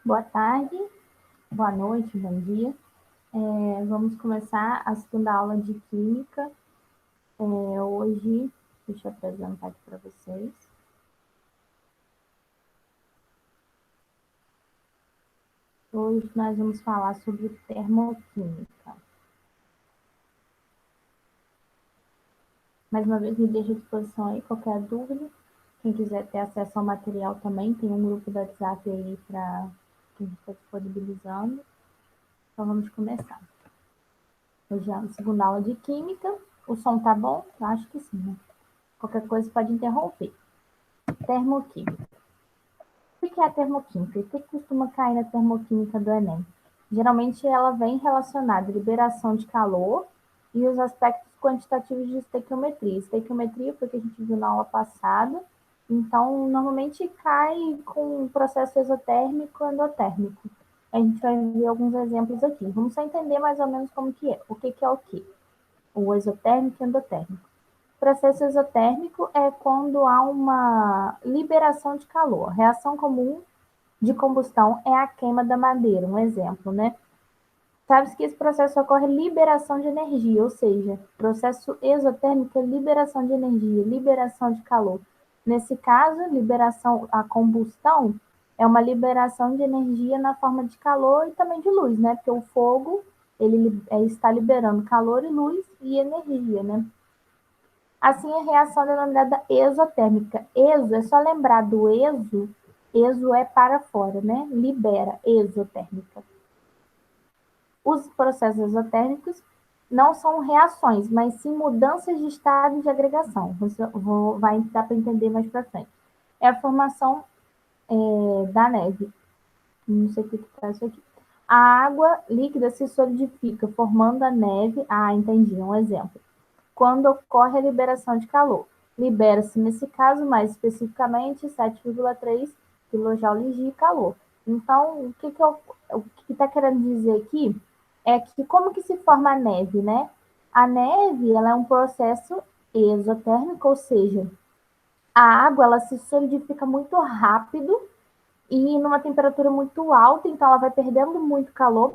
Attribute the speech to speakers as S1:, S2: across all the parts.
S1: Boa tarde, boa noite, bom dia. Vamos começar a segunda aula de Química. Hoje, deixa eu apresentar aqui para vocês. Hoje nós vamos falar sobre termoquímica. Mais uma vez, me deixo à disposição aí, qualquer dúvida. Quem quiser ter acesso ao material também, tem um grupo do WhatsApp aí para quem está disponibilizando. Então, vamos começar. Hoje é a segunda aula de Química. O som tá bom? Eu acho que sim, né? Qualquer coisa pode interromper. Termoquímica. O que é a termoquímica? O que costuma cair na termoquímica do Enem? Geralmente ela vem relacionada à liberação de calor e os aspectos quantitativos de estequiometria. Estequiometria foi o que a gente viu na aula passada. Então, normalmente cai com o processo exotérmico e endotérmico. A gente vai ver alguns exemplos aqui. Vamos só entender mais ou menos como que é. O que é o quê? O exotérmico e endotérmico. O processo exotérmico é quando há uma liberação de calor. A reação comum de combustão é a queima da madeira, um exemplo, né? Sabe-se que esse processo ocorre liberação de energia, ou seja, processo exotérmico é liberação de energia, liberação de calor. Nesse caso, a combustão é uma liberação de energia na forma de calor e também de luz, né? Porque o fogo ele está liberando calor e luz e energia, né? Assim, a reação é denominada exotérmica. Exo, é só lembrar do exo. Exo é para fora, né? Libera, exotérmica. Os processos exotérmicos não são reações, mas sim mudanças de estado de agregação. Vai dar para entender mais para frente. É a formação da neve. Não sei o que está isso aqui. A água líquida se solidifica, formando a neve. Ah, entendi, um exemplo. Quando ocorre a liberação de calor. Libera-se, nesse caso, mais especificamente, 7,3 kJ de calor. Então, o que está querendo dizer aqui é que como que se forma a neve, né? A neve ela é um processo exotérmico, ou seja, a água ela se solidifica muito rápido e numa temperatura muito alta, então ela vai perdendo muito calor,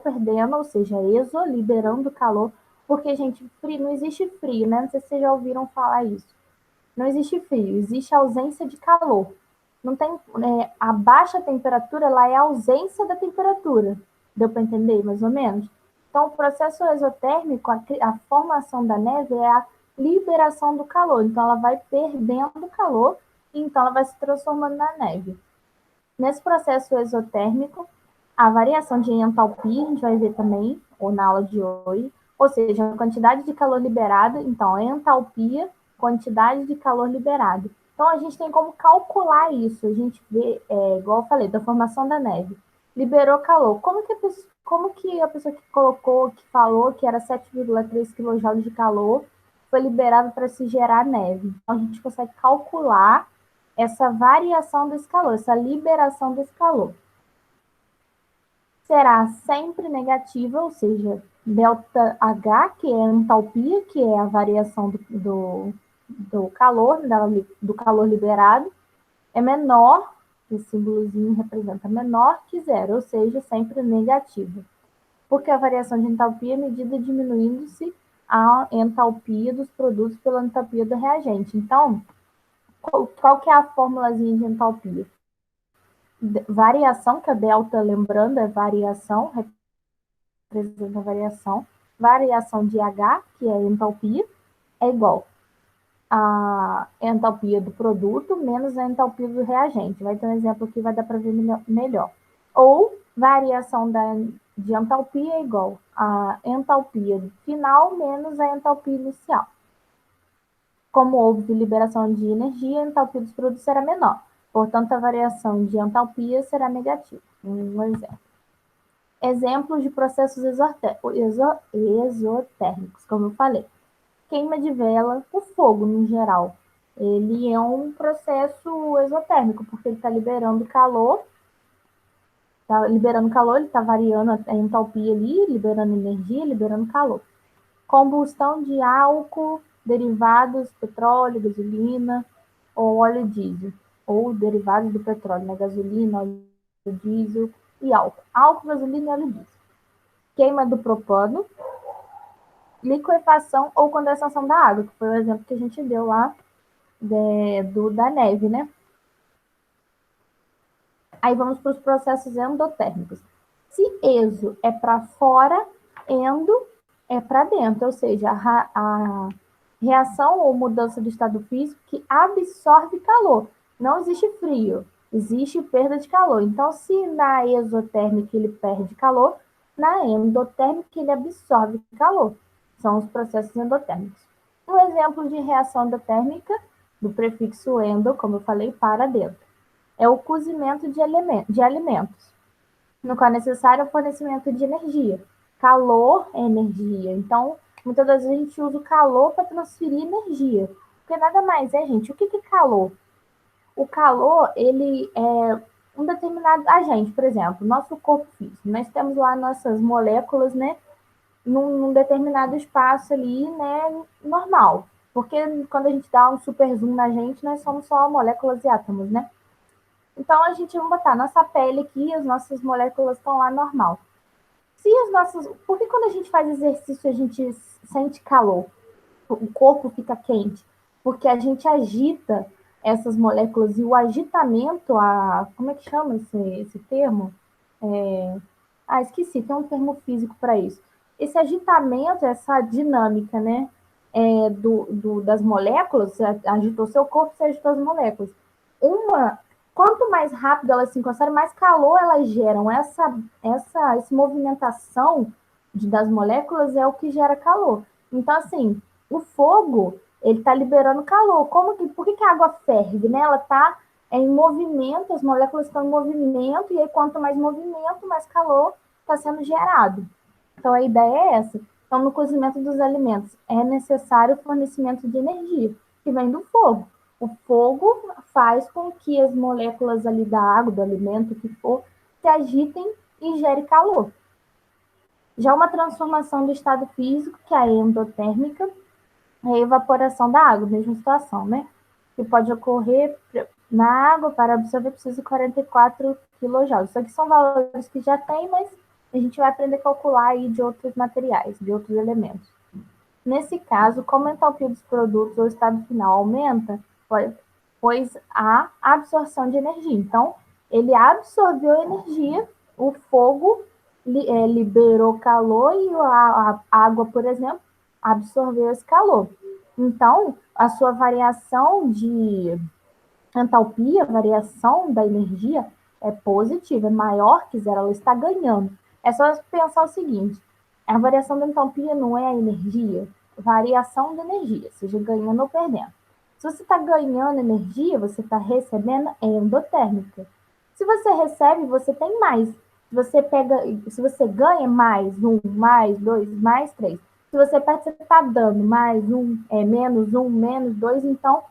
S1: ou seja, liberando calor, porque, gente, frio, não existe frio, né? Não sei se vocês já ouviram falar isso. Não existe frio, existe ausência de calor. Não tem, a baixa temperatura, ela é a ausência da temperatura. Deu para entender, mais ou menos? Então, o processo exotérmico, a formação da neve é a liberação do calor. Então, ela vai perdendo calor, e então ela vai se transformando na neve. Nesse processo exotérmico, a variação de entalpia, a gente vai ver também, ou na aula de hoje, ou seja, a quantidade de calor liberado, então, a entalpia, quantidade de calor liberado. Então, a gente tem como calcular isso, a gente vê, igual eu falei, da formação da neve. Liberou calor. Como que a pessoa que falou que era 7,3 kJ de calor foi liberado para se gerar neve? Então, a gente consegue calcular essa variação desse calor, essa liberação desse calor. Será sempre negativa, ou seja, ΔH, que é a entalpia, que é a variação do calor, do calor liberado, é menor, esse símbolozinho representa menor que zero, ou seja, sempre negativa. Porque a variação de entalpia é medida diminuindo-se a entalpia dos produtos pela entalpia do reagente. Então, qual que é a formulazinha de entalpia? Variação, que a delta, lembrando, é variação, representa a variação. Variação de H, que é a entalpia, é igual a entalpia do produto menos a entalpia do reagente. Vai ter um exemplo que vai dar para ver melhor. Ou variação de entalpia é igual a entalpia final menos a entalpia inicial. Como houve liberação de energia, a entalpia dos produtos será menor. Portanto, a variação de entalpia será negativa. Um exemplo. Exemplos de processos exotérmicos, como eu falei. Queima de vela, o fogo, no geral. Ele é um processo exotérmico, porque ele está liberando calor, ele está variando a entalpia ali, liberando energia, liberando calor. Combustão de álcool, derivados, petróleo, gasolina ou óleo diesel, ou derivados do petróleo, né? Gasolina, óleo diesel, e álcool. Álcool, gasolina e óleo diesel. Queima do propano, liquefação ou condensação da água, que foi o exemplo que a gente deu lá da neve, né? Aí vamos para os processos endotérmicos. Se exo é para fora, endo é para dentro, ou seja, a reação ou mudança do estado físico que absorve calor. Não existe frio, existe perda de calor. Então, se na exotérmica ele perde calor, na endotérmica ele absorve calor. São os processos endotérmicos. Um exemplo de reação endotérmica do prefixo endo, como eu falei, para dentro, é o cozimento de alimentos, no qual é necessário o fornecimento de energia. Calor é energia. Então, muitas das vezes a gente usa o calor para transferir energia. Porque nada mais é, gente, o que é calor? O calor, ele é um determinado agente, por exemplo, nosso corpo físico. Nós temos lá nossas moléculas, né, num determinado espaço ali, né, normal. Porque quando a gente dá um super zoom na gente, nós somos só moléculas e átomos, né? Então, a gente vai botar nossa pele aqui, as nossas moléculas estão lá normal. Se as nossas. Por que quando a gente faz exercício a gente sente calor? O corpo fica quente? Porque a gente agita essas moléculas e o agitamento, como é que chama esse termo? Esqueci, tem um termo físico para isso. Esse agitamento, essa dinâmica, né? Das moléculas, você agitou seu corpo, você agitou as moléculas. Quanto mais rápido elas se encostarem, mais calor elas geram. Essa movimentação das moléculas é o que gera calor. Então, assim, o fogo, ele está liberando calor. Por que a água ferve? Né? Ela está em movimento, as moléculas estão em movimento, e aí quanto mais movimento, mais calor está sendo gerado. Então, a ideia é essa. Então, no cozimento dos alimentos, é necessário o fornecimento de energia, que vem do fogo. O fogo faz com que as moléculas ali da água, do alimento, que for, se agitem e gere calor. Já uma transformação do estado físico, que é a endotérmica, é a evaporação da água, mesma situação, né? Que pode ocorrer na água, para absorver precisa de 44 kJ. Isso aqui são valores que já tem, mas a gente vai aprender a calcular aí de outros materiais, de outros elementos. Nesse caso, como a entalpia dos produtos ou o estado final aumenta, pois há absorção de energia. Então, ele absorveu energia, o fogo liberou calor e a água, por exemplo, absorveu esse calor. Então, a sua variação de entalpia, variação da energia, é positiva, é maior que zero, ela está ganhando. É só pensar o seguinte, a variação da entalpia não é a energia, variação da energia, seja ganhando ou perdendo. Se você está ganhando energia, você está recebendo endotérmica. Se você recebe, você tem mais. Se você ganha mais um, mais dois, mais três. Se você perde, você está dando mais um, menos dois. Então,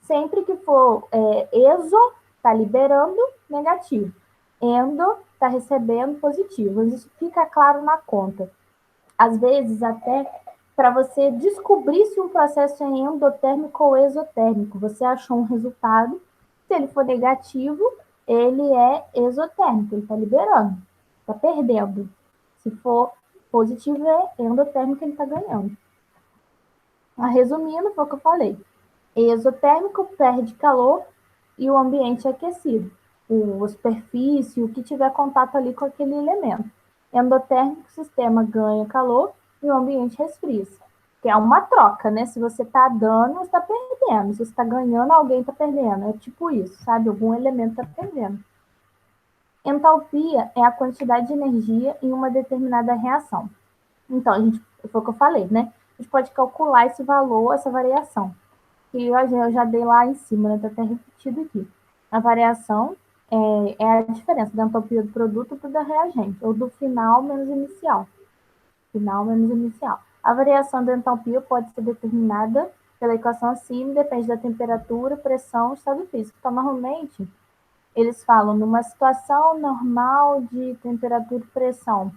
S1: sempre que for exo, está liberando negativo. Endo, está recebendo positivo. Isso fica claro na conta. Às vezes, até para você descobrir se um processo é endotérmico ou exotérmico. Você achou um resultado, se ele for negativo, ele é exotérmico, ele está liberando, está perdendo. Se for positivo, é endotérmico, ele está ganhando. Resumindo, foi o que eu falei. Exotérmico perde calor e o ambiente é aquecido. A superfície, o que tiver contato ali com aquele elemento. Endotérmico, o sistema ganha calor e o ambiente resfria. Que é uma troca, né? Se você está dando, você está perdendo. Se você está ganhando, alguém está perdendo. É tipo isso, sabe? Algum elemento está perdendo. Entalpia é a quantidade de energia em uma determinada reação. Então, foi o que eu falei, né? A gente pode calcular esse valor, essa variação. Que eu já dei lá em cima, né? Está até repetido aqui. A variação é a diferença da entalpia do produto para da reagente, ou do final menos inicial. Final menos inicial. A variação da entalpia pode ser determinada pela equação acima, depende da temperatura, pressão e estado físico. Então, normalmente, eles falam numa situação normal de temperatura e pressão.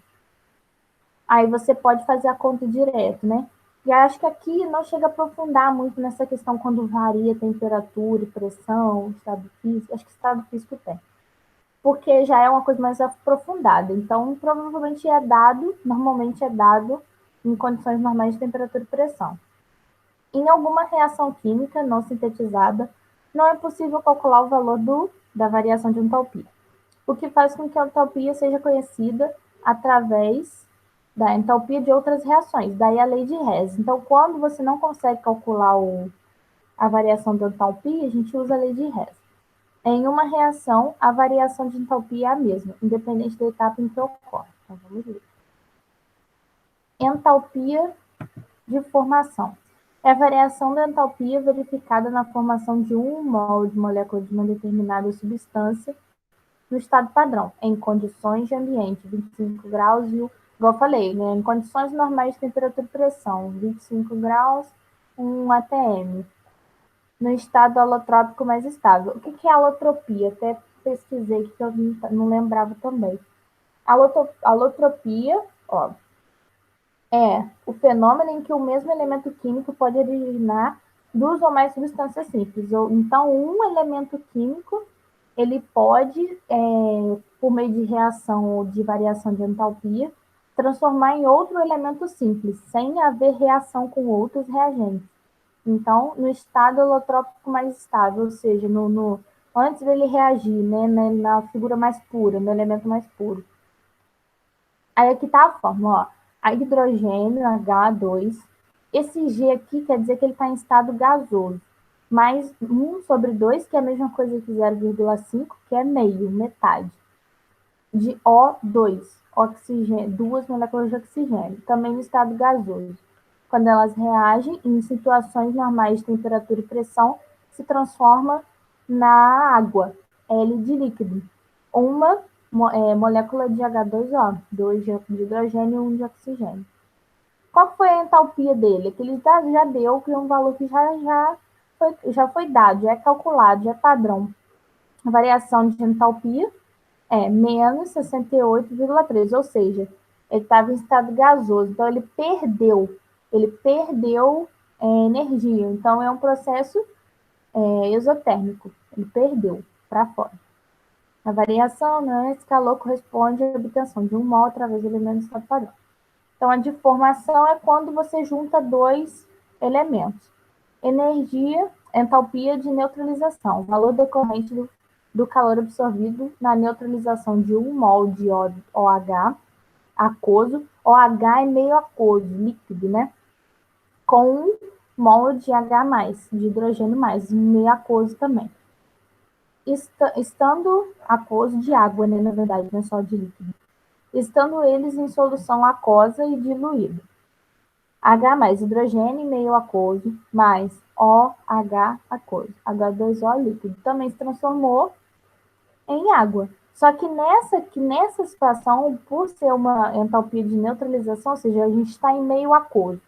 S1: Aí você pode fazer a conta direto, né? E acho que aqui não chega a aprofundar muito nessa questão quando varia temperatura e pressão, estado físico. Acho que estado físico tem. porque já é uma coisa mais aprofundada. Então, provavelmente normalmente é dado em condições normais de temperatura e pressão. Em alguma reação química não sintetizada, não é possível calcular o valor da variação de entalpia, o que faz com que a entalpia seja conhecida através da entalpia de outras reações, daí a lei de Hess. Então, quando você não consegue calcular a variação de entalpia, a gente usa a lei de Hess. Em uma reação, a variação de entalpia é a mesma, independente da etapa em que ocorre. Então, vamos ver. Entalpia de formação. É a variação da entalpia verificada na formação de um mol de molécula de uma determinada substância no estado padrão, em condições de ambiente, 25 graus igual eu falei, né, em condições normais de temperatura e pressão, 25 graus, 1 atm. No estado alotrópico mais estável. O que é alotropia? Até pesquisei que eu não lembrava também. Alotropia, ó, é o fenômeno em que o mesmo elemento químico pode originar duas ou mais substâncias simples. Então, um elemento químico ele pode, por meio de reação ou de variação de entalpia, transformar em outro elemento simples, sem haver reação com outros reagentes. Então, no estado holotrópico mais estável, ou seja, antes dele reagir, né, na figura mais pura, no elemento mais puro. Aí aqui está a fórmula, ó. A hidrogênio, H2. Esse G aqui quer dizer que ele está em estado gasoso. Mais 1/2, que é a mesma coisa que 0,5, que é meio, metade. De O2, oxigênio, 2 moléculas de oxigênio, também no estado gasoso. Quando elas reagem em situações normais de temperatura e pressão, se transforma na água, L de líquido. Uma molécula de H2O, 2 de hidrogênio e 1 de oxigênio. Qual foi a entalpia dele? Que ele já deu, que é um valor que já foi dado, já é calculado, já é padrão. A variação de entalpia é menos 68,3, ou seja, ele estava em estado gasoso, então ele perdeu energia, então é um processo exotérmico, ele perdeu para fora. A variação, né, esse calor corresponde à obtenção de um mol através do elemento do estado padrão. Então, a deformação é quando você junta dois elementos. Energia, entalpia de neutralização, valor decorrente do calor absorvido na neutralização de 1 mol de OH aquoso. OH é meio aquoso, líquido, né? Com 1 mol de H+, de hidrogênio+, meio aquoso também. Estando aquoso de água, né, na verdade, não é só de líquido. Estando eles em solução aquosa e diluído. H+, hidrogênio meio aquoso, mais OH aquoso. H2O líquido. Também se transformou em água. Só que nessa situação, por ser uma entalpia de neutralização, ou seja, a gente está em meio aquoso.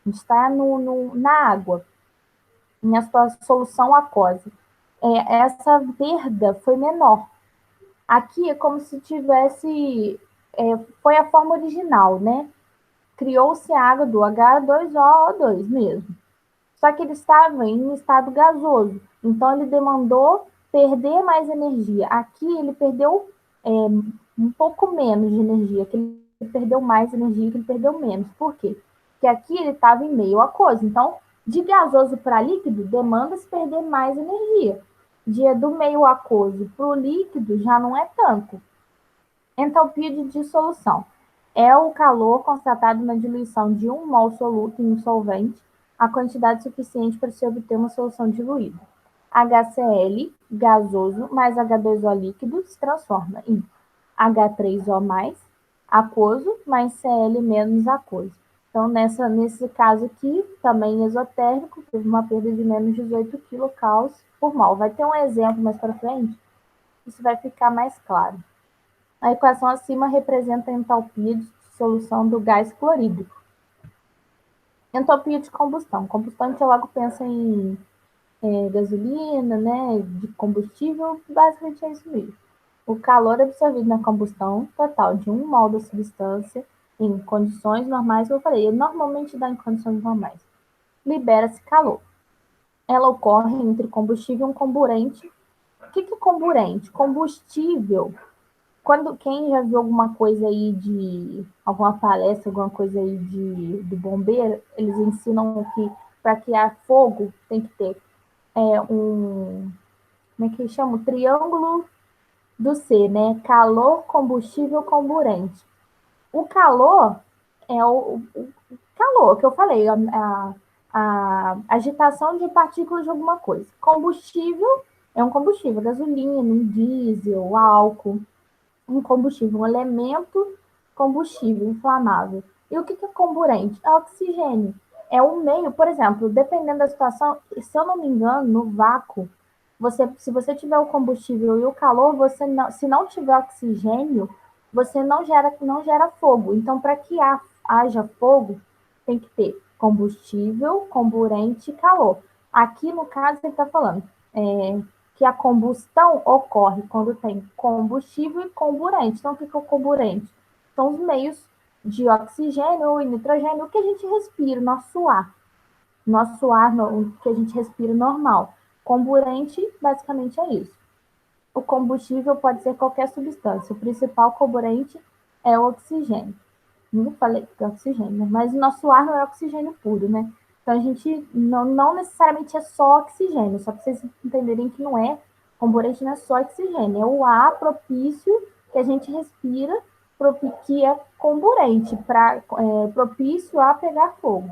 S1: A gente está na água, em a solução aquosa. Essa perda foi menor. Aqui é como se tivesse... foi a forma original, né? Criou-se a água do H2O2 mesmo. Só que ele estava em estado gasoso. Então, ele demandou perder mais energia. Aqui, ele perdeu um pouco menos de energia. Aqui, ele perdeu mais energia, que ele perdeu menos. Por quê? Porque aqui ele estava em meio aquoso. Então, de gasoso para líquido, demanda-se perder mais energia. Do meio aquoso para o líquido, já não é tanto. Entalpia de dissolução. É o calor constatado na diluição de 1 mol soluto em um solvente, a quantidade suficiente para se obter uma solução diluída. HCl, gasoso, mais H2O líquido, se transforma em H3O+, aquoso, mais Cl menos aquoso. Então, nesse caso aqui, também exotérmico, teve uma perda de menos 18 kcal por mol. Vai ter um exemplo mais para frente, isso vai ficar mais claro. A equação acima representa a entalpia de dissolução do gás clorídrico. Entalpia de combustão. Combustão, a gente logo pensa em gasolina, né, de combustível, basicamente é isso mesmo. O calor absorvido na combustão total de 1 mol da substância em condições normais, eu falei, normalmente dá em condições normais, libera-se calor. Ela ocorre entre combustível e um comburente que é comburente? Combustível, quem já viu alguma coisa aí alguma palestra, alguma coisa aí do bombeiro, eles ensinam que para criar fogo tem que ter como é que chama? O triângulo do C, né? Calor, combustível, comburente. O calor é o calor que eu falei, a agitação de partículas de alguma coisa. Combustível é um combustível, gasolina, um diesel, álcool, um combustível, um elemento combustível inflamável. E o que é comburente? É oxigênio. É um meio, por exemplo, dependendo da situação, se eu não me engano, no vácuo, se você tiver o combustível e o calor, se não tiver oxigênio, você não gera fogo. Então, para que haja fogo, tem que ter combustível, comburente e calor. Aqui, no caso, ele está falando que a combustão ocorre quando tem combustível e comburente. Então, o que é o comburente? São os meios de oxigênio e nitrogênio que a gente respira, nosso ar que a gente respira normal. Comburente, basicamente, é isso. O combustível pode ser qualquer substância. O principal comburente é o oxigênio. Não falei que é oxigênio, mas o nosso ar não é oxigênio puro, né? Então, a gente não necessariamente é só oxigênio, só para vocês entenderem que não é, comburente não é só oxigênio, é o ar propício que a gente respira, que é comburente, propício a pegar fogo,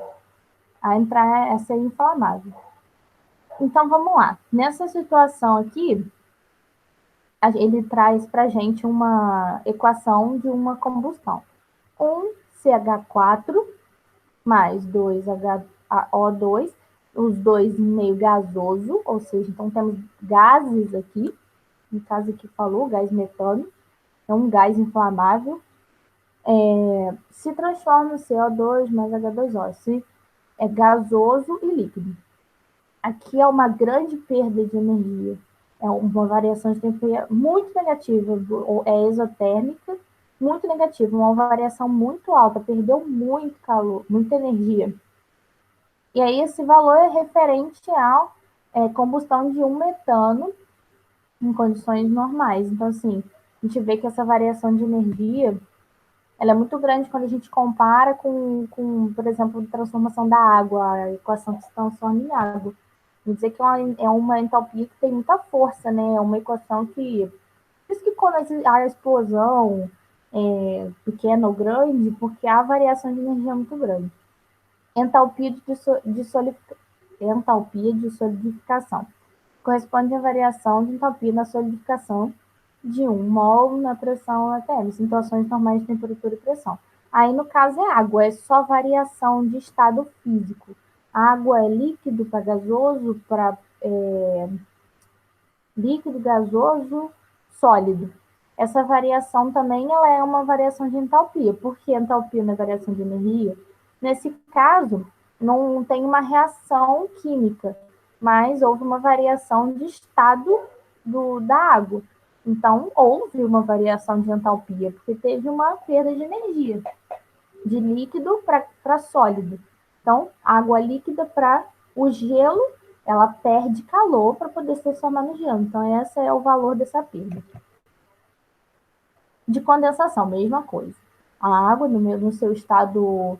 S1: a entrar, a ser inflamável. Então, vamos lá. Nessa situação aqui, ele traz para a gente uma equação de uma combustão. 1CH4 mais 2HO2, os dois meio gasoso, ou seja, então temos gases aqui, no caso aqui falou, gás metano, é um gás inflamável, se transforma em CO2 mais H2O, se é gasoso e líquido. Aqui é uma grande perda de energia, é uma variação de temperatura muito negativa, é exotérmica, muito negativa, uma variação muito alta, perdeu muito calor, muita energia. E aí esse valor é referente à combustão de um metano em condições normais. Então, assim, a gente vê que essa variação de energia ela é muito grande quando a gente compara por exemplo, a transformação da água, a equação que se transforma em água. Quer dizer que é uma entalpia que tem muita força, né? É uma equação que... Por isso que quando há explosão pequena ou grande, porque há variação de energia muito grande. Entalpia de solidificação. Corresponde à variação de entalpia na solidificação de 1 mol na pressão ATM, situações normais de temperatura e pressão. Aí, no caso, é água, é só variação de estado físico. A água é líquido para gasoso, líquido, gasoso, sólido. Essa variação também ela é uma variação de entalpia. Por que entalpia na variação de energia? Nesse caso, não tem uma reação química, mas houve uma variação de estado da água. Então, houve uma variação de entalpia, porque teve uma perda de energia, de líquido para sólido. Então, água líquida para o gelo, ela perde calor para poder se transformar no gelo. Então, esse é o valor dessa perda. De condensação, mesma coisa. A água, no seu estado,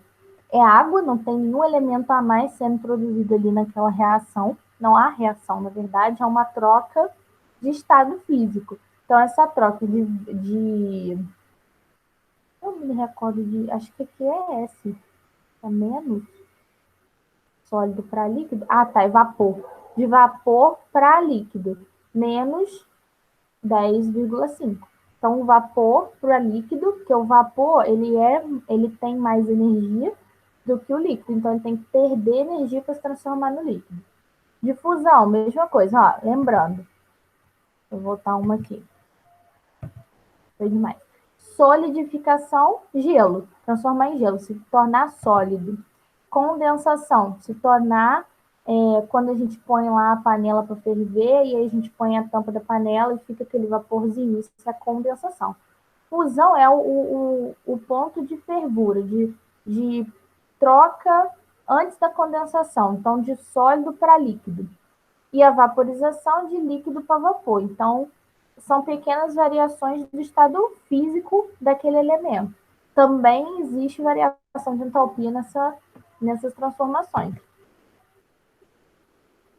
S1: é água, não tem nenhum elemento a mais sendo produzido ali naquela reação. Não há reação, na verdade, é uma troca de estado físico. Então, essa troca eu não me recordo acho que aqui é S, é menos sólido para líquido. Ah, tá, é vapor. De vapor para líquido, menos 10,5. Então, o vapor para líquido, que o vapor ele tem mais energia do que o líquido, então ele tem que perder energia para se transformar no líquido. Difusão, mesma coisa, ó, lembrando. Vou voltar uma aqui. Foi demais. Solidificação, gelo, transformar em gelo, se tornar sólido. Condensação, se tornar quando a gente põe lá a panela para ferver e aí a gente põe a tampa da panela e fica aquele vaporzinho, isso é condensação. Fusão é o ponto de fervura, de troca antes da condensação, então de sólido para líquido. e a vaporização de líquido para vapor. Então, são pequenas variações do estado físico daquele elemento. Também existe variação de entalpia nessas transformações.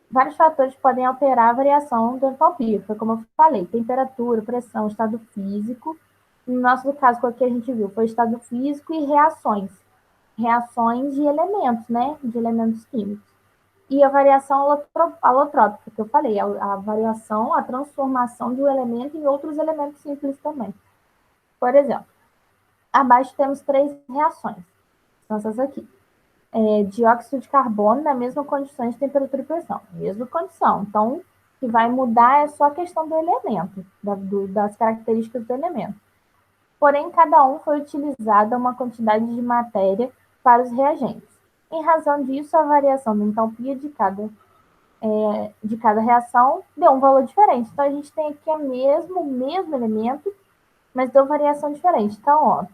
S1: Vários fatores podem alterar a variação da entalpia, foi como eu falei, temperatura, pressão, estado físico. No nosso caso, o que a gente viu foi estado físico e reações. Reações de elementos, né? De elementos químicos. E a variação alotrópica, que eu falei, a variação, a transformação de um elemento em outros elementos simples também. Por exemplo, abaixo temos 3 reações. São essas aqui. Dióxido de carbono na mesma condição de temperatura e pressão. Mesma condição. Então, o que vai mudar é só a questão do elemento, das características do elemento. Porém, cada um foi utilizada uma quantidade de matéria para os reagentes. Em razão disso, a variação da entalpia de cada reação deu um valor diferente. Então, a gente tem aqui o mesmo elemento, mas deu variação diferente. Então, ó,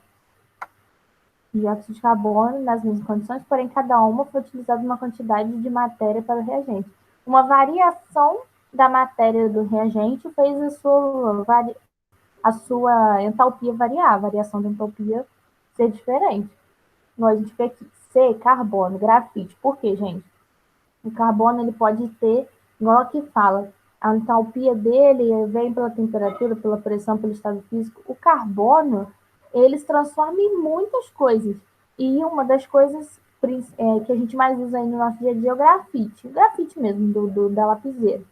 S1: dióxido de carbono nas mesmas condições, porém cada uma foi utilizada uma quantidade de matéria para o reagente. Uma variação da matéria do reagente fez a sua entalpia variar, a variação da entalpia ser diferente. A gente vê aqui C, carbono, grafite. Por quê, gente? O carbono ele pode ter, igual aqui fala, a entalpia dele vem pela temperatura, pela pressão, pelo estado físico. O carbono, ele se transforma em muitas coisas. E uma das coisas que a gente mais usa aí no nosso dia a dia é o grafite. O grafite mesmo, da lapiseira.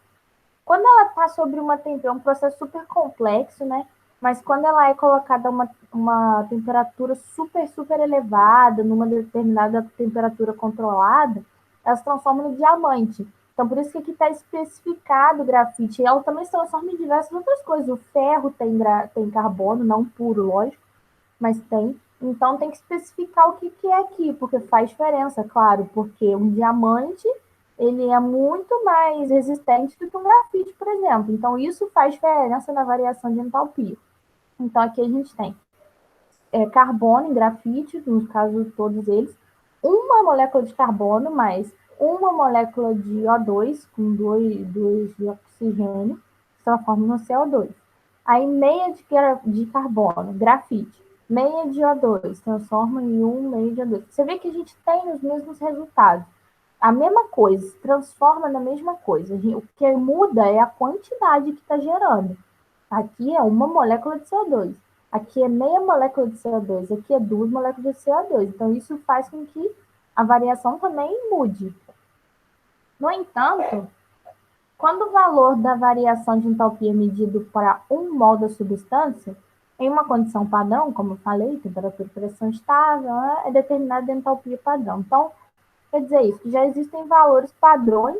S1: Quando ela está sobre é um processo super complexo, né? Mas quando ela é colocada a uma temperatura super elevada, numa determinada temperatura controlada, ela se transforma no diamante. Então, por isso que aqui está especificado o grafite. E ela também se transforma em diversas outras coisas. O ferro tem carbono, não puro, lógico, mas tem. Então, tem que especificar o que é aqui, porque faz diferença, claro, porque um diamante ele é muito mais resistente do que um grafite, por exemplo. Então, isso faz diferença na variação de entalpia. Então, aqui a gente tem carbono em grafite, no caso de todos eles, uma molécula de carbono mais uma molécula de O2, com dois de oxigênio, que transforma no CO2. Aí, meia de carbono, grafite. Meia de O2, transforma em meio de O2. Você vê que a gente tem os mesmos resultados. A mesma coisa, se transforma na mesma coisa. O que muda é a quantidade que está gerando. Aqui é uma molécula de CO2. Aqui é meia molécula de CO2. Aqui é 2 moléculas de CO2. Então, isso faz com que a variação também mude. No entanto, quando o valor da variação de entalpia é medido para 1 mol da substância, em uma condição padrão, como eu falei, temperatura e pressão estável, é determinada a entalpia padrão. Então, quer dizer isso, que já existem valores padrões.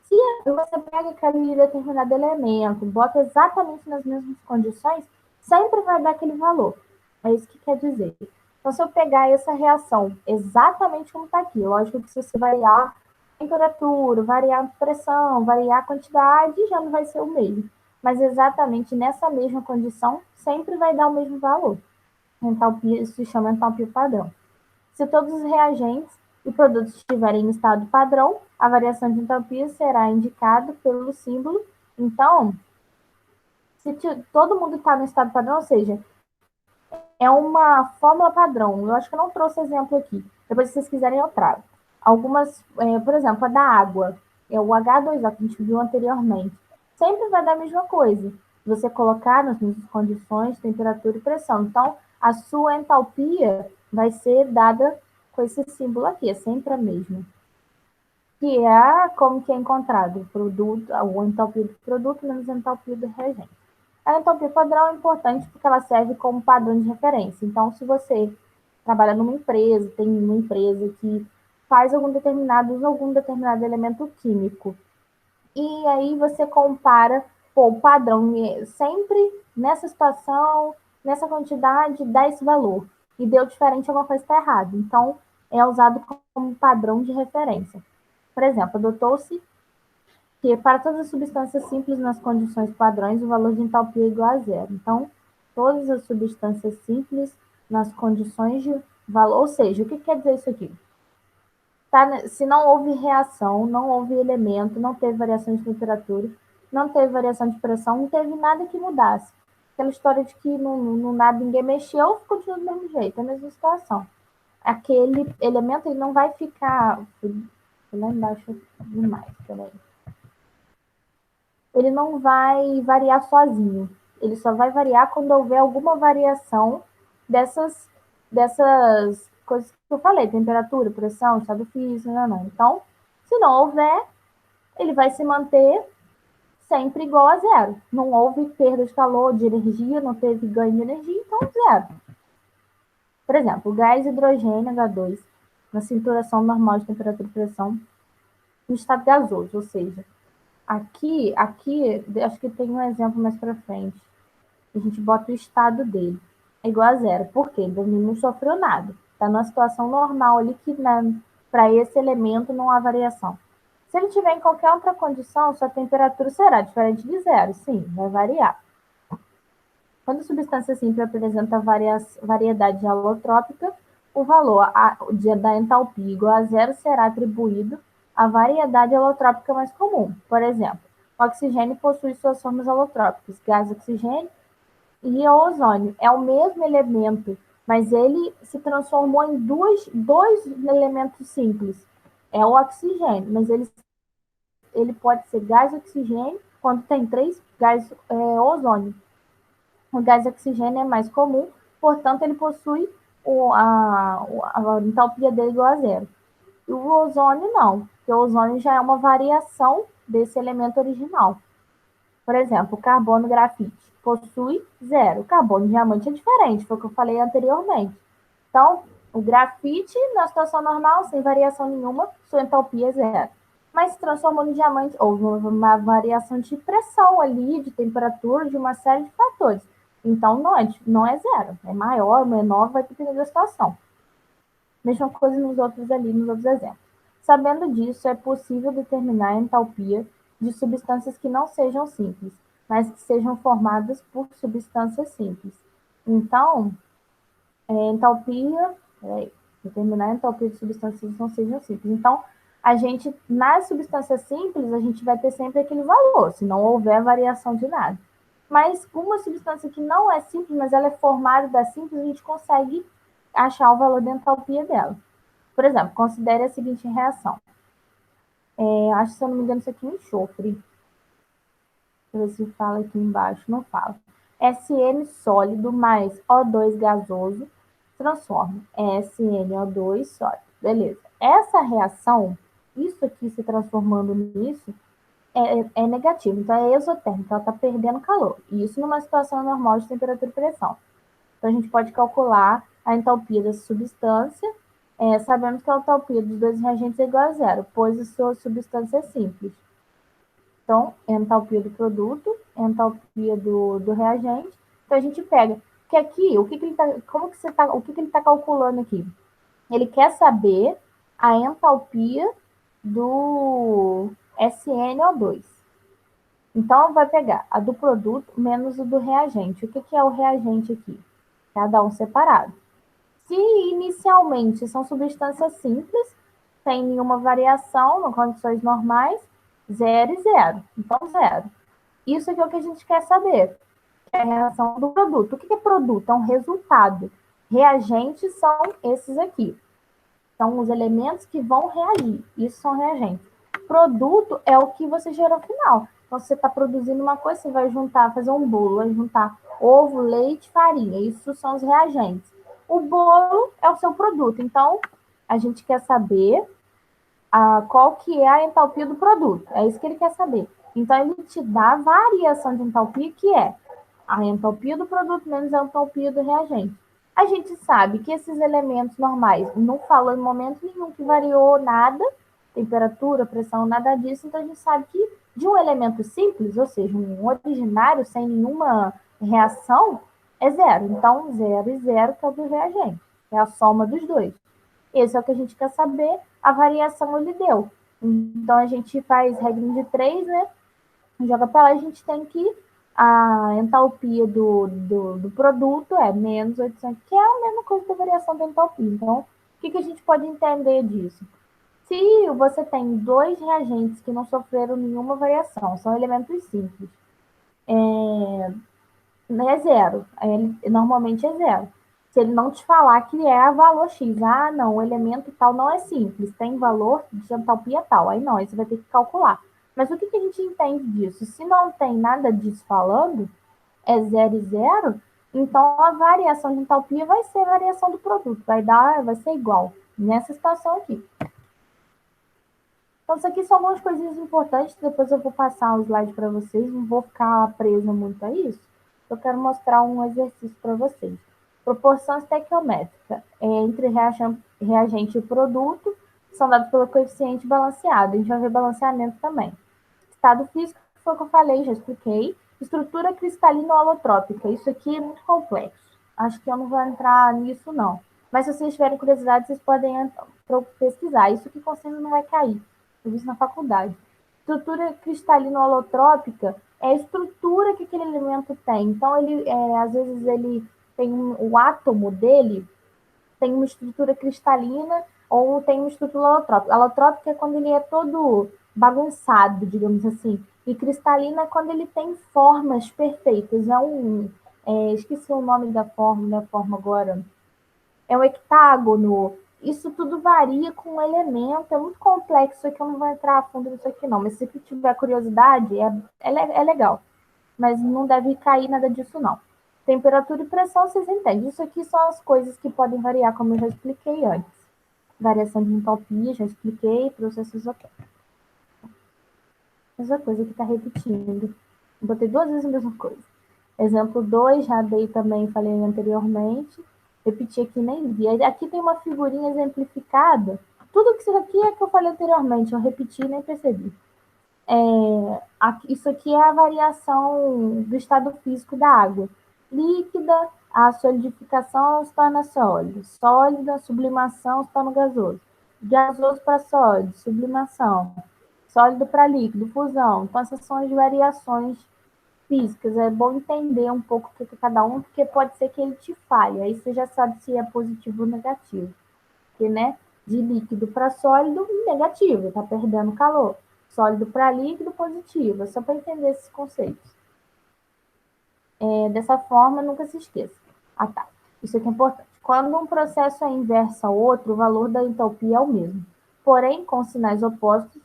S1: Se você pega aquele determinado elemento, bota exatamente nas mesmas condições, sempre vai dar aquele valor. É isso que quer dizer. Então, se eu pegar essa reação exatamente como está aqui, lógico que se você variar a temperatura, variar a pressão, variar a quantidade, já não vai ser o mesmo. Mas exatamente nessa mesma condição, sempre vai dar o mesmo valor. Entalpia, isso se chama entalpia padrão. Se todos os reagentes e produtos estiverem em estado padrão, a variação de entalpia será indicada pelo símbolo. Então, se todo mundo está no estado padrão, ou seja, é uma fórmula padrão. Eu acho que eu não trouxe exemplo aqui. Depois, se vocês quiserem, eu trago. Algumas, por exemplo, a da água, é o H2O que a gente viu anteriormente. Sempre vai dar a mesma coisa. Você colocar nas mesmas condições, temperatura e pressão. Então, a sua entalpia vai ser dada com esse símbolo aqui, é sempre a mesma. Que é como que é encontrado o produto, a entalpia do produto menos a entalpia do reagente. A entalpia padrão é importante porque ela serve como padrão de referência. Então, se você trabalha numa empresa, tem uma empresa que faz usa algum determinado elemento químico, e aí você compara, o padrão sempre nessa situação, nessa quantidade, dá esse valor. E deu diferente, alguma coisa está errada. Então, é usado como padrão de referência. Por exemplo, adotou-se que para todas as substâncias simples nas condições padrões, o valor de entalpia é igual a zero. Então, todas as substâncias simples nas condições de valor, ou seja, o que quer dizer isso aqui? Tá? Se não houve reação, não houve elemento, não teve variação de temperatura, não teve variação de pressão, não teve nada que mudasse. Aquela história de que não nada, ninguém mexeu, continua do mesmo jeito, é a mesma situação. Aquele elemento ele não vai ficar. Lá embaixo demais, peraí. Ele não vai variar sozinho. Ele só vai variar quando houver alguma variação dessas coisas que eu falei, temperatura, pressão, estado físico, não. Então, se não houver, ele vai se manter sempre igual a zero. Não houve perda de calor, de energia, não teve ganho de energia, então zero. Por exemplo, o gás hidrogênio H2, na saturação normal de temperatura e pressão, no estado gasoso, ou seja, aqui, acho que tem um exemplo mais para frente. A gente bota o estado dele. É igual a zero. Por quê? Ele não sofreu nada. Está numa situação normal ali que para esse elemento não há variação. Se ele tiver em qualquer outra condição, sua temperatura será diferente de zero. Sim, vai variar. Quando a substância simples apresenta variedade alotrópica, o valor da entalpia igual a zero será atribuído à variedade alotrópica mais comum. Por exemplo, o oxigênio possui suas formas alotrópicas, gás oxigênio e o ozônio. É o mesmo elemento, mas ele se transformou em dois elementos simples. É o oxigênio, mas ele pode ser gás oxigênio quando tem três gás ozônio. O gás oxigênio é mais comum, portanto, ele possui a entalpia dele igual a zero. E o ozônio não, porque o ozônio já é uma variação desse elemento original. Por exemplo, o carbono grafite possui zero. O carbono diamante é diferente, foi o que eu falei anteriormente. Então, o grafite, na situação normal, sem variação nenhuma, sua entalpia é zero. Mas se transformou em diamante, houve uma variação de pressão ali, de temperatura, de uma série de fatores. Então, não é zero. É maior, menor, vai depender da situação. Mesma coisa nos outros exemplos. Sabendo disso, é possível determinar a entalpia de substâncias que não sejam simples, mas que sejam formadas por substâncias simples. Então, determinar a entalpia de substâncias que não sejam simples. Então, nas substâncias simples, a gente vai ter sempre aquele valor, se não houver variação de nada. Mas uma substância que não é simples, mas ela é formada da simples, a gente consegue achar o valor da entalpia dela. Por exemplo, considere a seguinte reação. Acho que, se eu não me engano, isso aqui é enxofre. Deixa eu ver se fala aqui embaixo. Não fala. SN sólido mais O2 gasoso transforma SnO2 sólido. Beleza. Essa reação, isso aqui se transformando nisso, é negativo. Então, é exotérmica. Ela está perdendo calor. E isso numa situação normal de temperatura e pressão. Então, a gente pode calcular a entalpia dessa substância, sabendo que a entalpia dos dois reagentes é igual a zero, pois a sua substância é simples. Então, entalpia do produto, entalpia do reagente. Então, a gente pega. Que aqui, o que ele está calculando aqui? Ele quer saber a entalpia do SnO2. Então, vai pegar a do produto menos o do reagente. O que é o reagente aqui? Cada um separado. Se inicialmente são substâncias simples, sem nenhuma variação, em condições normais, 0 e 0. Então, 0. Isso aqui é o que a gente quer saber, que é a reação do produto. O que é produto? É um resultado. Reagentes são esses aqui. São os elementos que vão reagir. Isso são reagentes. Produto é o que você gerou no final. Então, você está produzindo uma coisa, você vai juntar, fazer um bolo, vai juntar ovo, leite, farinha. Isso são os reagentes. O bolo é o seu produto. Então, a gente quer saber qual que é a entalpia do produto. É isso que ele quer saber. Então, ele te dá a variação de entalpia, que é a entalpia do produto menos a entalpia do reagente. A gente sabe que esses elementos normais não falam em momento nenhum que variou nada, temperatura, pressão, nada disso, então a gente sabe que de um elemento simples, ou seja, um originário sem nenhuma reação, é zero. Então, 0 e 0 que é o do reagente, é a soma dos dois. Esse é o que a gente quer saber, a variação ele deu. Então, a gente faz regra de 3, né? Joga para lá, a gente tem que a entalpia do produto é menos 800, que é a mesma coisa da variação da entalpia. Então, o que a gente pode entender disso? Se você tem dois reagentes que não sofreram nenhuma variação, são elementos simples, é zero. Normalmente é zero. Se ele não te falar que é valor X, não, o elemento tal não é simples, tem valor de entalpia tal, aí não, aí você vai ter que calcular. Mas o que a gente entende disso? Se não tem nada disso falando, é zero e zero, então a variação de entalpia vai ser a variação do produto, vai ser igual, nessa situação aqui. Então, isso aqui são algumas coisinhas importantes. Depois eu vou passar um slide para vocês. Não vou ficar presa muito a isso. Eu quero mostrar um exercício para vocês. Proporção estequiométrica entre reagente e produto são dados pelo coeficiente balanceado. A gente vai ver balanceamento também. Estado físico, foi o que eu falei, já expliquei. Estrutura cristalina holotrópica. Isso aqui é muito complexo. Acho que eu não vou entrar nisso, não. Mas se vocês tiverem curiosidade, vocês podem pesquisar. Isso que conselho não vai cair. Eu vi isso na faculdade. Estrutura cristalina holotrópica é a estrutura que aquele elemento tem. Então, às vezes, ele tem o átomo dele tem uma estrutura cristalina ou tem uma estrutura alotrópica. Alotrópica é quando ele é todo bagunçado, digamos assim. E cristalina é quando ele tem formas perfeitas. Esqueci o nome da forma agora. É um hectágono. Isso tudo varia com o elemento. É muito complexo isso aqui, eu não vou entrar a fundo nisso aqui, não. Mas se você tiver curiosidade, é legal. Mas não deve cair nada disso, não. Temperatura e pressão, vocês entendem. Isso aqui são as coisas que podem variar, como eu já expliquei antes. Variação de entropia, já expliquei, processo isotérmico. Mesma coisa que está repetindo. Eu botei duas vezes a mesma coisa. Exemplo 2, já dei também, falei anteriormente. Repeti aqui, nem vi. Aqui tem uma figurinha exemplificada. Tudo que isso aqui é que eu falei anteriormente, eu repeti e nem percebi. Isso aqui é a variação do estado físico da água. Líquida, a solidificação se torna sólido. Sólida, sublimação se torna gasoso. Gasoso para sólido, sublimação. Sólido para líquido, fusão. Então, essas são as variações físicas. É bom entender um pouco o que é cada um, porque pode ser que ele te falhe. Aí você já sabe se é positivo ou negativo. Porque, né, de líquido para sólido, negativo, está perdendo calor. Sólido para líquido, positivo. É só para entender esses conceitos. Dessa forma, nunca se esqueça. Tá. Isso aqui é importante. Quando um processo é inverso ao outro, o valor da entalpia é o mesmo. Porém, com sinais opostos,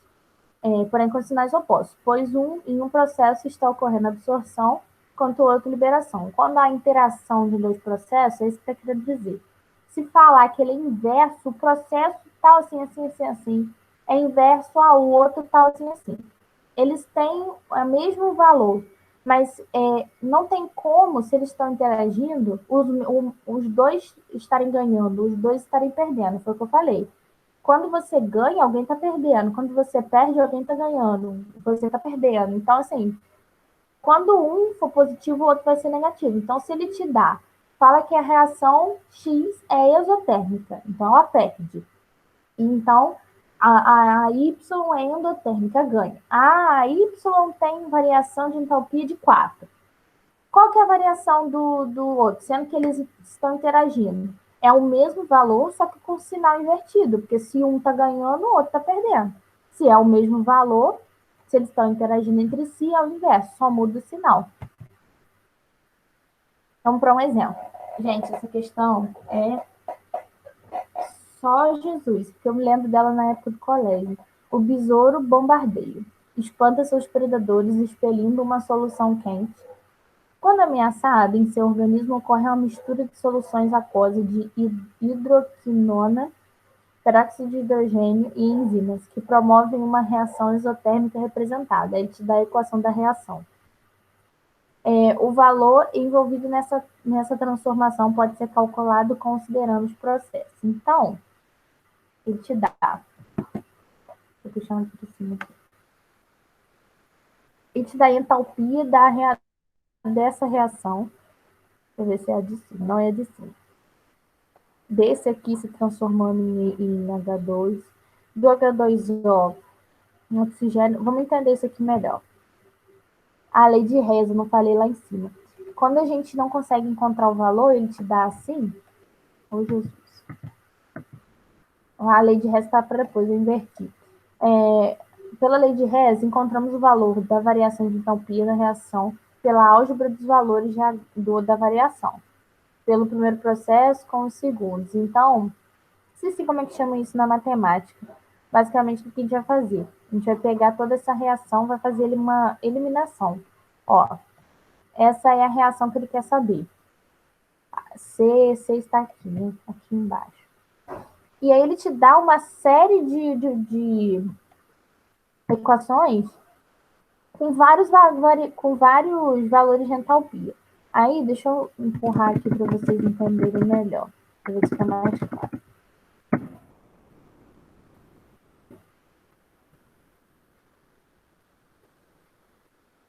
S1: pois em um processo está ocorrendo absorção, enquanto o outro liberação. Quando há interação de dois processos, é isso que está querendo dizer. Se falar que ele é inverso, o processo tal, assim, assim, assim, assim, é inverso ao outro tal, assim, assim. Eles têm o mesmo valor, mas não tem como, se eles estão interagindo, os dois estarem ganhando, os dois estarem perdendo, foi o que eu falei. Quando você ganha, alguém está perdendo. Quando você perde, alguém está ganhando. Você está perdendo. Então, assim, quando um for positivo, o outro vai ser negativo. Então, se ele te dá, fala que a reação X é exotérmica. Então, ela perde. Então, a Y é endotérmica, ganha. A Y tem variação de entalpia de 4. Qual que é a variação do outro? Sendo que eles estão interagindo. É o mesmo valor, só que com sinal invertido. Porque se um está ganhando, o outro está perdendo. Se é o mesmo valor, se eles estão interagindo entre si, é o inverso. Só muda o sinal. Vamos para um exemplo. Gente, essa questão é só Jesus, porque eu me lembro dela na época do colégio. O besouro bombardeio. Espanta seus predadores, expelindo uma solução quente. Quando ameaçada, em seu organismo ocorre uma mistura de soluções aquosas de hidroquinona, peróxido de hidrogênio e enzimas, que promovem uma reação exotérmica representada. Ele te dá a equação da reação. O valor envolvido nessa transformação pode ser calculado considerando os processos. Então, ele te dá. Vou puxar aqui de cima. Ele te dá a entalpia dessa reação. Deixa eu ver se é a de cima. Não é a de cima. Desse aqui se transformando em H2, do H2O em oxigênio. Vamos entender isso aqui melhor. A lei de Hess, eu não falei lá em cima. Quando a gente não consegue encontrar o valor, ele te dá assim. Oh, Jesus. A lei de Hess está para depois, eu inverti. Pela lei de Hess, encontramos o valor da variação de entalpia da reação pela álgebra dos valores da variação. Pelo primeiro processo com os segundos. Então, não sei como é que chama isso na matemática. Basicamente, o que a gente vai fazer? A gente vai pegar toda essa reação, vai fazer uma eliminação. Ó, essa é a reação que ele quer saber. C está aqui, né? Aqui embaixo. E aí ele te dá uma série de equações com vários valores de entalpia. Aí, deixa eu empurrar aqui para vocês entenderem melhor, para ver se fica mais claro.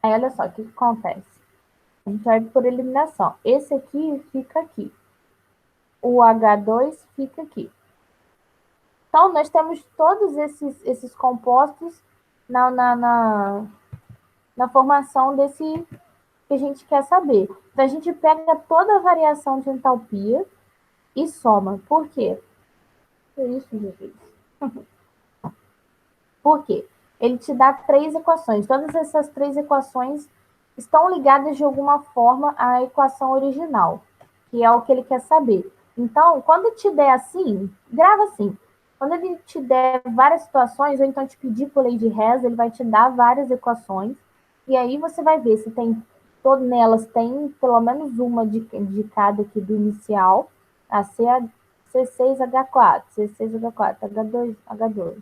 S1: Aí, olha só, o que acontece? A gente vai por eliminação. Esse aqui fica aqui. O H2 fica aqui. Então, nós temos todos esses compostos na formação desse que a gente quer saber. Então, a gente pega toda a variação de entalpia e soma. Por quê? É isso, Jesus. Por quê? Ele te dá 3 equações. Todas essas 3 equações estão ligadas de alguma forma à equação original, que é o que ele quer saber. Então, quando te der assim, grava assim. Quando ele te der várias situações, ou então te pedir por lei de Hess, ele vai te dar várias equações, e aí você vai ver se tem, todas nelas tem pelo menos uma de cada aqui do inicial, a C6H4, C6H4, H2, H2.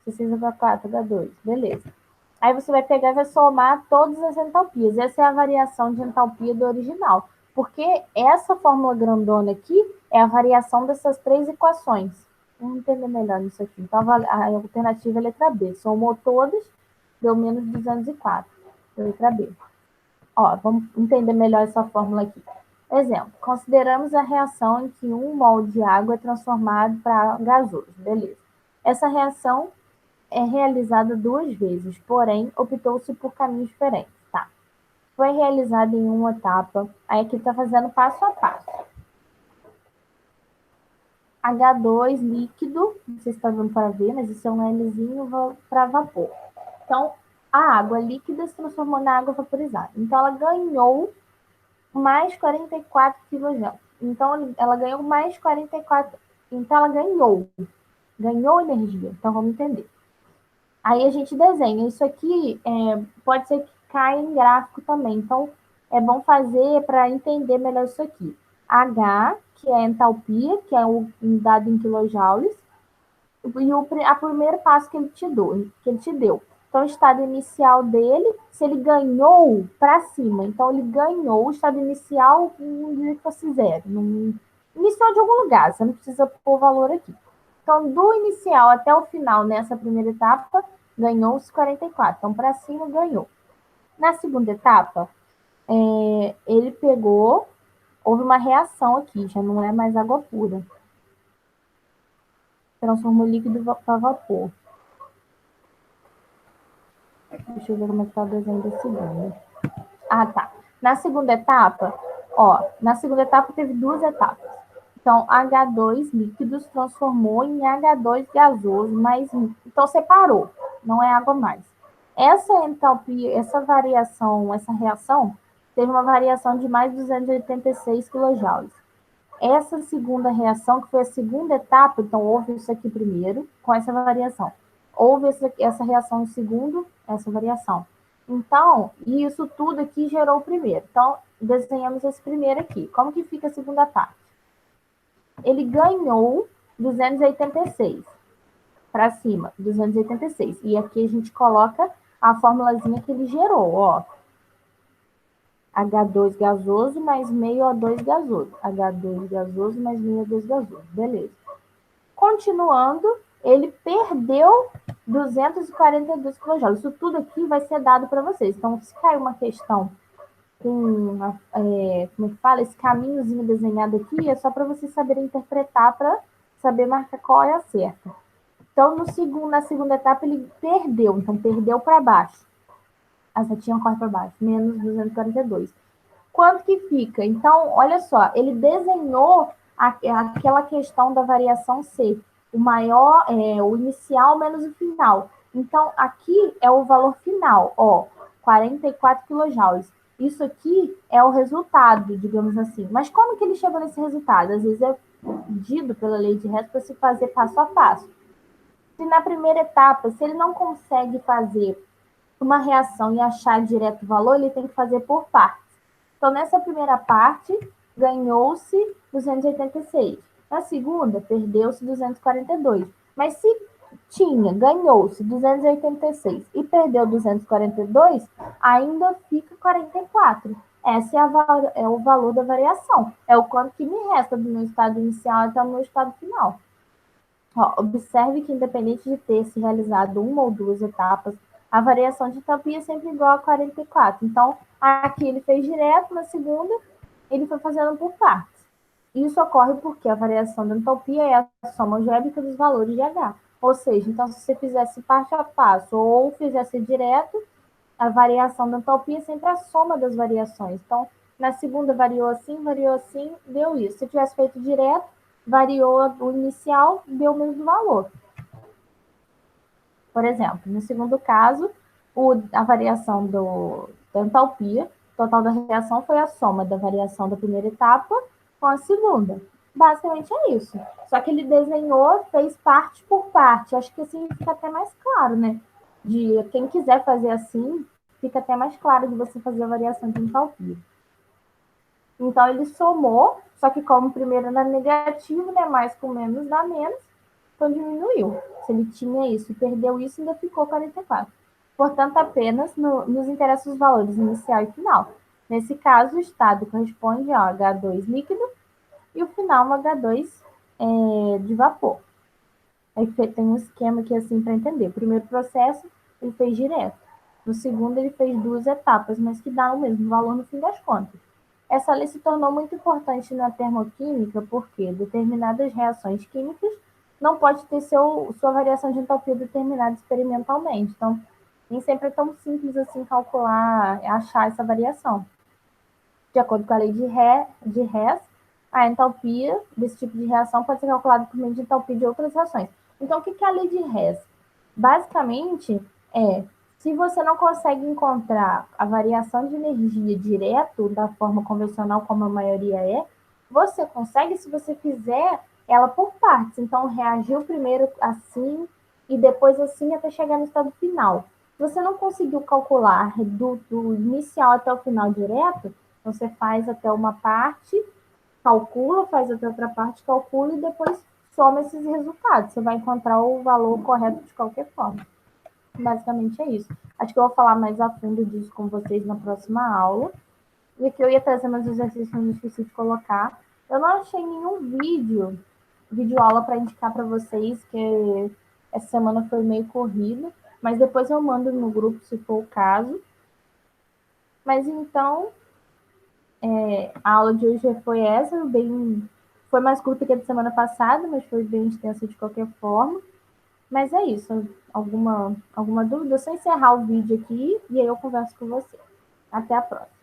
S1: C6H4, H2, beleza. Aí você vai pegar e vai somar todas as entalpias. Essa é a variação de entalpia do original. Porque essa fórmula grandona aqui é a variação dessas 3 equações. Vamos entender melhor isso aqui. Então, a alternativa é a letra B. Somou todas, deu menos 204. Letra B. Ó, vamos entender melhor essa fórmula aqui. Exemplo, consideramos a reação em que 1 mol de água é transformado para gasoso. Beleza. Essa reação é realizada 2 vezes, porém, optou-se por caminhos diferentes. Tá. Foi realizada em uma etapa, aí aqui está fazendo passo a passo. H2 líquido, não sei se está dando para ver, mas isso é um Lzinho para vapor. Então, a água líquida se transformou na água vaporizada. Então, ela ganhou mais 44 kJ. Então, ela ganhou mais 44. Então, ela ganhou energia. Então, vamos entender. Aí a gente desenha. Isso aqui pode ser que caia em gráfico também. Então, é bom fazer para entender melhor isso aqui. H, que é a entalpia, que é o dado em quilojoules, e o primeiro passo que ele te deu. Então, o estado inicial dele, se ele ganhou para cima, então ele ganhou o estado inicial, não diria que fosse zero. Inicial de algum lugar, você não precisa pôr o valor aqui. Então, do inicial até o final, nessa primeira etapa, ganhou os 44. Então, para cima, ganhou. Na segunda etapa, ele pegou, houve uma reação aqui, já não é mais água pura. Transformou líquido para vapor. Deixa eu ver como é que está o desenho da segunda. Ah, tá. Na segunda etapa, teve 2 etapas. Então, H2 líquidos transformou em H2 gasoso, mas então separou, não é água mais. Essa entalpia, essa reação, teve uma variação de mais 286 kJ. Essa segunda reação, que foi a segunda etapa, então houve isso aqui primeiro, com essa variação. Houve essa reação em segundo, essa variação. Então, isso tudo aqui gerou o primeiro. Então, desenhamos esse primeiro aqui. Como que fica a segunda parte? Ele ganhou 286 para cima, 286. E aqui a gente coloca a formulazinha que ele gerou, ó. H2 gasoso mais meio O2 gasoso. H2 gasoso mais meio O2 gasoso. Beleza. Continuando, ele perdeu 242 kJ. Isso tudo aqui vai ser dado para vocês. Então, se cair uma questão com, como é que fala? Esse caminhozinho desenhado aqui, é só para vocês saberem interpretar, para saber marcar qual é a certa. Então, na segunda etapa, ele perdeu. Então, perdeu para baixo. A setinha corre para baixo. Menos 242. Quanto que fica? Então, olha só. Ele desenhou aquela questão da variação C. o inicial menos o final. Então, aqui é o valor final, ó, 44 quilojoules. Isso aqui é o resultado, digamos assim. Mas como que ele chegou nesse resultado? Às vezes é pedido pela lei de Hess para se fazer passo a passo. Se na primeira etapa, se ele não consegue fazer uma reação e achar direto o valor, ele tem que fazer por partes. Então, nessa primeira parte, ganhou-se 286. Na segunda, perdeu-se 242. Mas se ganhou-se 286 e perdeu 242, ainda fica 44. Esse é o valor da variação. É o quanto que me resta do meu estado inicial até o meu estado final. Ó, observe que, independente de ter se realizado uma ou duas etapas, a variação de entropia é sempre igual a 44. Então, aqui ele fez direto, na segunda, ele foi fazendo por partes. Isso ocorre porque a variação da entropia é a soma algébrica dos valores de H. Ou seja, então, se você fizesse passo a passo ou fizesse direto, a variação da entropia é sempre a soma das variações. Então, na segunda variou assim, deu isso. Se tivesse feito direto, variou o inicial, deu o mesmo valor. Por exemplo, no segundo caso, a variação da entalpia, total da reação foi a soma da variação da primeira etapa com a segunda. Basicamente é isso. Só que ele desenhou, fez parte por parte. Acho que assim fica até mais claro, né? De quem quiser fazer assim, fica até mais claro de você fazer a variação de entalpia. Então ele somou, só que como o primeiro era negativo, né? Mais com menos dá menos, então diminuiu. Se ele tinha isso e perdeu isso, ainda ficou 44. Portanto, apenas nos interessa os valores inicial e final. Nesse caso, o estado corresponde ao H2 líquido e o final ao H2 de vapor. Aí tem um esquema aqui assim para entender. O primeiro processo ele fez direto. No segundo, ele fez duas etapas, mas que dá o mesmo valor no fim das contas. Essa lei se tornou muito importante na termoquímica porque determinadas reações químicas não pode ter sua variação de entalpia determinada experimentalmente. Então, nem sempre é tão simples assim calcular, achar essa variação. De acordo com a lei de Hess, a entalpia desse tipo de reação pode ser calculada por meio de entalpia de outras reações. Então, o que é a lei de Hess? Basicamente, se você não consegue encontrar a variação de energia direto da forma convencional, como a maioria você consegue se você fizer ela por partes. Então, reagiu primeiro assim e depois assim até chegar no estado final. Se você não conseguiu calcular do inicial até o final direto, você faz até uma parte, calcula, faz até outra parte, calcula e depois soma esses resultados. Você vai encontrar o valor correto de qualquer forma. Basicamente é isso. Acho que eu vou falar mais a fundo disso com vocês na próxima aula. E aqui eu ia trazer mais exercícios que eu esqueci de colocar. Eu não achei nenhum vídeo aula para indicar para vocês, que essa semana foi meio corrida, mas depois eu mando no grupo se for o caso. Mas então, a aula de hoje foi essa, foi mais curta que a de semana passada, mas foi bem extensa de qualquer forma. Mas é isso. Alguma dúvida? Eu só encerrar o vídeo aqui e aí eu converso com você. Até a próxima.